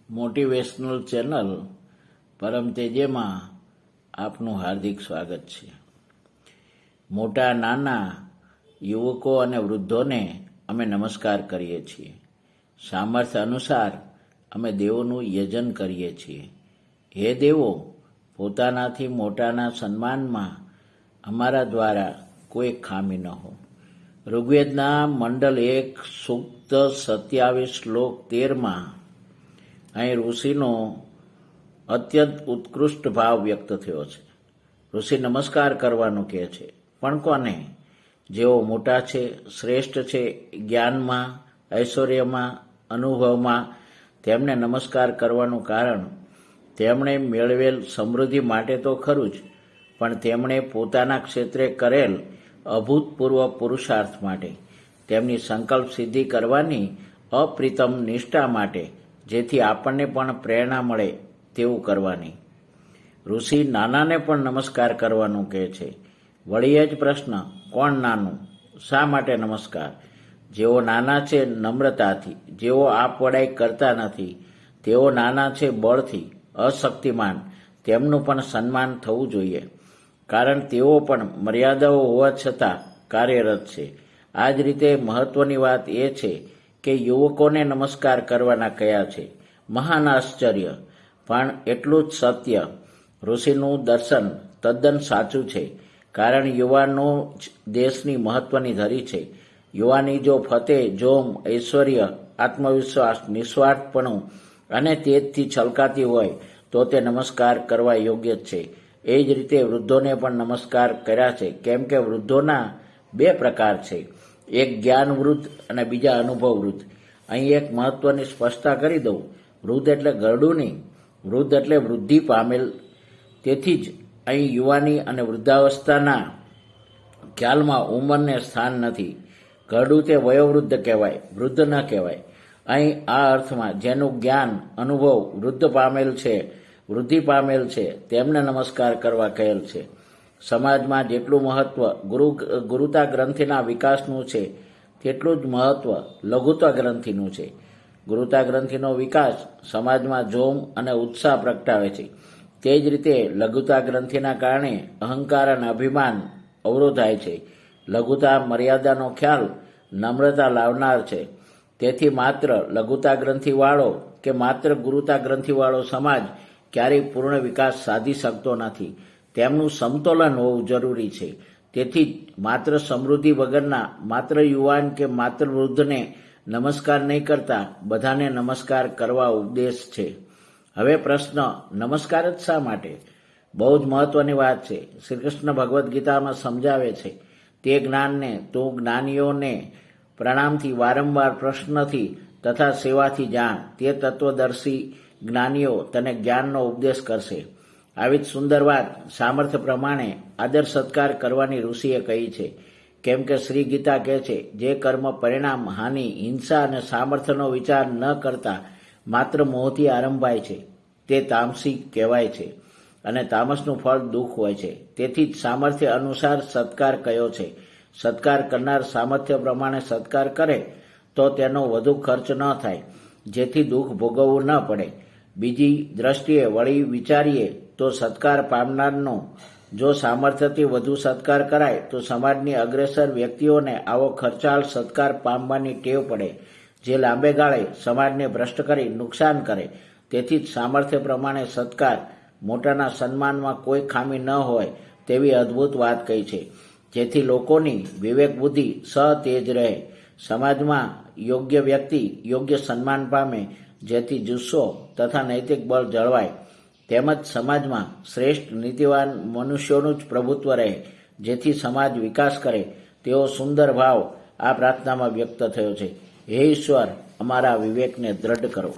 Motivational channel પરમ તેજેમાં આપનું હાર્દિક સ્વાગત છે. મોટા નાના યુવકો અને વૃદ્ધોને અમે નમસ્કાર કરીએ છીએ. સામર્થ્ય અનુસાર અમે દેવોનું યજન કરીએ છીએ. હે દેવો, પોતાનાથી મોટાના સન્માનમાં અમારા દ્વારા કોઈ ખામી ન હો. ઋગ્વેદના મંડળ 1 સૂક્ત 27 શ્લોક 13માં અહીં ઋષિનો અત્યંત ઉત્કૃષ્ટ ભાવ વ્યક્ત થયો છે. ઋષિ નમસ્કાર કરવાનું કહે છે, પણ કોને? જેઓ મોટા છે, શ્રેષ્ઠ છે, જ્ઞાનમાં, ઐશ્વર્યમાં, અનુભવમાં. તેમને નમસ્કાર કરવાનું કારણ તેમણે મેળવેલ સમૃદ્ધિ માટે તો ખરું જ, પણ તેમણે પોતાના ક્ષેત્રે કરેલ અભૂતપૂર્વ પુરુષાર્થ માટે, તેમની સંકલ્પ સિદ્ધિ કરવાની અપ્રિતમ નિષ્ઠા માટે, જેથી આપણને પણ પ્રેરણા મળે તેવું કરવાની. ઋષિ નાનાને પણ નમસ્કાર કરવાનું કહે છે. વળી એ જ પ્રશ્ન, કોણ નાનું? શા માટે નમસ્કાર? જેઓ નાના છે નમ્રતાથી, જેઓ આપવડાઈ કરતા નથી, તેઓ નાના છે બળથી, અશક્તિમાન, તેમનું પણ સન્માન થવું જોઈએ, કારણ તેઓ પણ મર્યાદાઓ હોવા છતાં કાર્યરત છે. આ જ રીતે મહત્વની વાત એ છે કે યુવકોને નમસ્કાર કરવાના કયા છે. મહાન આશ્ચર્ય, પણ એટલું જ સત્ય. ઋષિનું દર્શન તદ્દન સાચું છે, કારણ યુવાનો જ દેશની મહત્વની ધરી છે. યુવાની જો ફતેહ, જોમ, ઐશ્વર્ય, આત્મવિશ્વાસ, નિસ્વાર્થપણું અને તેજથી છલકાતી હોય તો તે નમસ્કાર કરવા યોગ્ય જ છે. એ જ રીતે વૃદ્ધોને પણ નમસ્કાર કર્યા છે, કેમ કે વૃદ્ધોના 2 પ્રકાર છે, એક જ્ઞાન વૃદ્ધ અને બીજા અનુભવ વૃદ્ધ. અહીં એક મહત્વની સ્પષ્ટતા કરી દઉં. વૃદ્ધ એટલે ગરડું નહીં, વૃદ્ધ એટલે વૃદ્ધિ પામેલ. તેથી જ અહીં યુવાની અને વૃદ્ધાવસ્થાના ખ્યાલમાં ઉંમરને સ્થાન નથી. ગરડું તે વયોવૃદ્ધ કહેવાય, વૃદ્ધ ન કહેવાય. અહીં આ અર્થમાં જેનું જ્ઞાન, અનુભવ વૃદ્ધ પામેલ છે, વૃદ્ધિ પામેલ છે, તેમને નમસ્કાર કરવા કહેલ છે. સમાજમાં જેટલું મહત્વ ગુરુતા ગ્રંથિના વિકાસનું છે, તેટલું જ મહત્વ લઘુતા ગ્રંથિનું છે. ગુરુતા ગ્રંથિનો વિકાસ સમાજમાં જોમ અને ઉત્સાહ પ્રગટાવે છે. તે જ રીતે લઘુતા ગ્રંથિના કારણે અહંકાર અને અભિમાન અવરોધાય છે. લઘુતા મર્યાદાનો ખ્યાલ નમ્રતા લાવનાર છે. તેથી માત્ર લઘુતા ગ્રંથિવાળો કે માત્ર ગુરુતા ગ્રંથિવાળો સમાજ ક્યારેય પૂર્ણ વિકાસ સાધી શકતો નથી. તેમનું સમતોલન હોવું જરૂરી છે. તેથી જ માત્ર સમૃદ્ધિ વગરના માત્ર યુવાન કે માત્ર વૃદ્ધને નમસ્કાર નહીં કરતા બધાને નમસ્કાર કરવા ઉપદેશ છે. હવે પ્રશ્ન, નમસ્કાર જ શા માટે? બહુ જ મહત્વની વાત છે. શ્રી કૃષ્ણ ભગવદ્ ગીતામાં સમજાવે છે, તે જ્ઞાનને તું જ્ઞાનીઓને પ્રણામથી, વારંવાર પ્રશ્નથી તથા સેવાથી જાણ. તે તત્વદર્શી જ્ઞાનીઓ તને જ્ઞાનનો ઉપદેશ કરશે. આવી જ સુંદર વાત સામર્થ્ય પ્રમાણે આદર સત્કાર કરવાની ઋષિએ કહી છે. કેમ કે શ્રી ગીતા કહે છે, જે કર્મ પરિણામ, હાનિ, હિંસા અને સામર્થ્યનો વિચાર ન કરતા માત્ર મોહથી આરંભાય છે, તે તામસી કહેવાય છે, અને તામસનું ફળ દુઃખ હોય છે. તેથી જ સામર્થ્ય અનુસાર સત્કાર કયો છે. સત્કાર કરનાર સામર્થ્ય પ્રમાણે સત્કાર કરે તો તેનો વધુ ખર્ચ ન થાય, જેથી દુઃખ ભોગવવું ન પડે. બીજી દ્રષ્ટિએ વળી વિચારીએ તો સત્કાર પામનારનો જો સામર્થ્યથી વધુ સત્કાર કરાય તો સમાજની અગ્રેસર વ્યક્તિઓને આવો ખર્ચાળ સત્કાર પામવાની ટેવ પડે, જે લાંબે ગાળે સમાજને ભ્રષ્ટ કરી નુકસાન કરે. તેથી જ સામર્થ્ય પ્રમાણે સત્કાર, મોટાના સન્માનમાં કોઈ ખામી ન હોય તેવી અદ્ભુત વાત કહી છે, જેથી લોકોની વિવેક બુદ્ધિ સતેજ રહે. સમાજમાં યોગ્ય વ્યક્તિ યોગ્ય સન્માન પામે, જેથી જુસ્સો તથા નૈતિક બળ જળવાય. તેમજ સમાજમાં શ્રેષ્ઠ નીતિવાન મનુષ્યોનું જ પ્રભુત્વ રહે, જેથી સમાજ વિકાસ કરે. તેવો સુંદર ભાવ આ પ્રાર્થનામાં વ્યક્ત થયો છે. હે ઈશ્વર, અમારા વિવેકને દ્રઢ કરો.